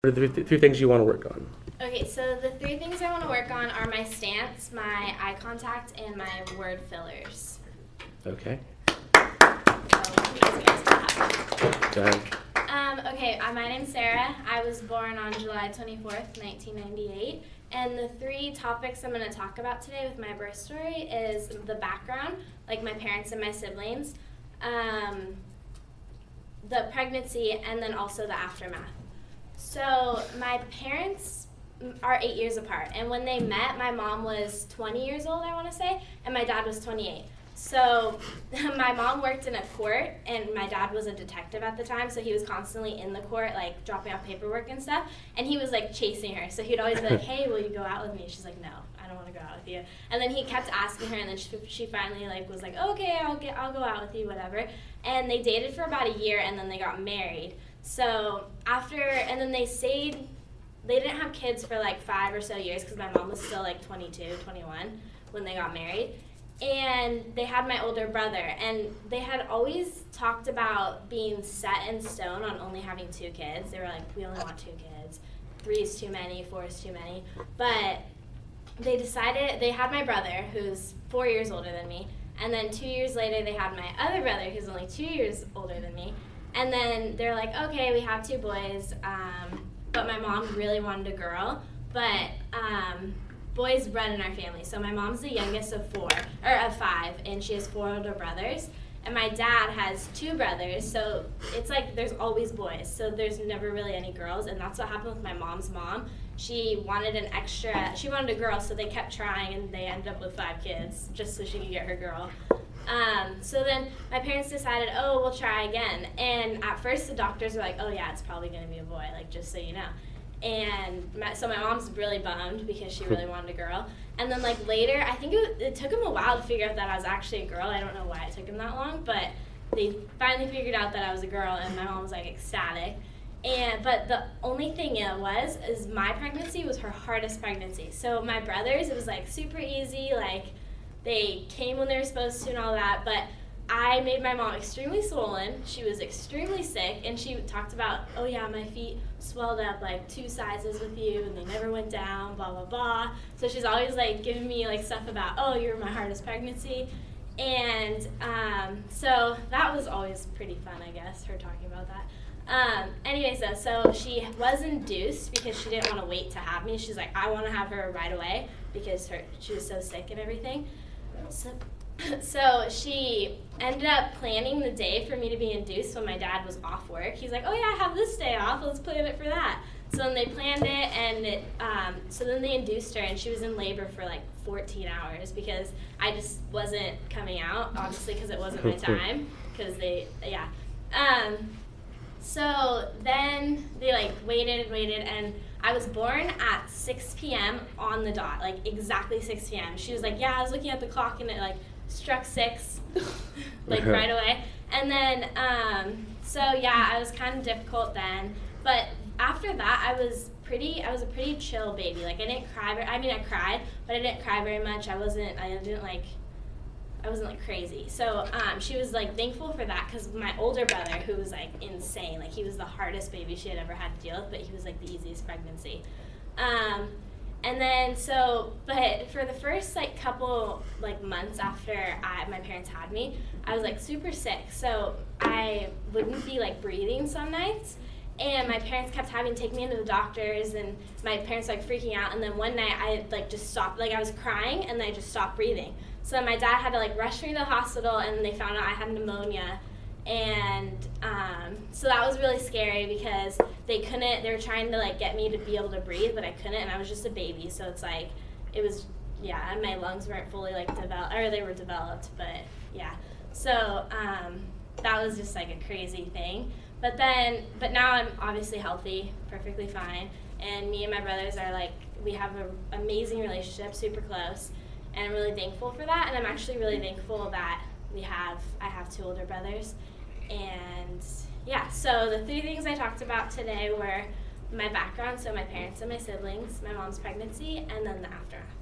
What are the three things you want to work on? Okay, so the three things I want to work on are my stance, my eye contact, and my word fillers. Okay. So, you guys clap. Go ahead. Okay, my name's Sarah. I was born on July 24th, 1998. And the three topics I'm going to talk about today with my birth story is the background, like my parents and my siblings, the pregnancy, and then also the aftermath. So my parents are 8 years apart, and when they met, my mom was 20 years old, I want to say, and my dad was 28. So my mom worked in a court, and my dad was a detective at the time, so he was constantly in the court, like, dropping off paperwork and stuff, and he was, like, chasing her. So he'd always be like, hey, will you go out with me? She's like, no, I don't want to go out with you. And then he kept asking her, and then she finally, like, was like, okay, I'll go out with you, whatever. And they dated for about a year, and then they got married. So and then they didn't have kids for, like, 5 or so years, because my mom was still, like, 22, 21 when they got married. And they had my older brother, and they had always talked about being set in stone on only having 2 kids. They were like, we only want 2 kids. 3 is too many, 4 is too many. But they decided, they had my brother, who's 4 years older than me, and then 2 years later they had my other brother, who's only 2 years older than me. And then they're like, okay, we have 2 boys, but my mom really wanted a girl, but boys run in our family. So my mom's the youngest of 5, and she has 4 older brothers. And my dad has 2 brothers, so it's like there's always boys. So there's never really any girls, and that's what happened with my mom's mom. She wanted a girl, so they kept trying, and they ended up with 5 kids just so she could get her girl. So then my parents decided, oh, we'll try again. And at first the doctors were like, oh yeah, it's probably going to be a boy, like, just so you know. And so my mom's really bummed because she really wanted a girl. And then, like, later, I think it took them a while to figure out that I was actually a girl. I don't know why it took them that long, but they finally figured out that I was a girl, and my mom was, like, ecstatic. But the only thing is my pregnancy was her hardest pregnancy. So my brothers, it was, like, super easy, like, they came when they were supposed to and all that, but I made my mom extremely swollen. She was extremely sick, and she talked about, oh yeah, my feet swelled up like 2 sizes with you, and they never went down, blah, blah, blah. So she's always, like, giving me, like, stuff about, oh, you were my hardest pregnancy. And so that was always pretty fun, I guess, her talking about that. Anyways, though, so she was induced because she didn't want to wait to have me. She's like, I want to have her right away because she was so sick and everything. So she ended up planning the day for me to be induced when my dad was off work. He's like, oh yeah, I have this day off, let's plan it for that. So then they planned it, and so then they induced her, and she was in labor for like 14 hours because I just wasn't coming out, obviously, because it wasn't my time, because so then they, like, waited, and I was born at 6 p.m. on the dot, like, exactly 6 p.m. She was like, yeah, I was looking at the clock, and it, like, struck 6, like, right away. And then, so, yeah, I was kind of difficult then. But after that, I was a pretty chill baby. Like, I didn't cry I cried, but I didn't cry very much. I wasn't, like, crazy. So she was, like, thankful for that because my older brother, who was, like, insane, like, he was the hardest baby she had ever had to deal with, but he was, like, the easiest pregnancy. And then but for the first, like, couple, like, months after my parents had me, I was, like, super sick. So I wouldn't be, like, breathing some nights. And my parents kept having to take me into the doctors, and my parents were, like, freaking out. And then one night I, like, just stopped, like, I was crying, and then I just stopped breathing. So my dad had to, like, rush me to the hospital, and they found out I had pneumonia. And so that was really scary because they were trying to, like, get me to be able to breathe, but I couldn't, and I was just a baby. So it's like, and my lungs weren't fully, like, developed, or they were developed, but yeah. So that was just, like, a crazy thing. But now I'm obviously healthy, perfectly fine, and me and my brothers are, like, we have an amazing relationship, super close, and I'm really thankful for that, and I'm actually really thankful that I have 2 older brothers. And yeah, so the 3 things I talked about today were my background, so my parents and my siblings, my mom's pregnancy, and then the aftermath.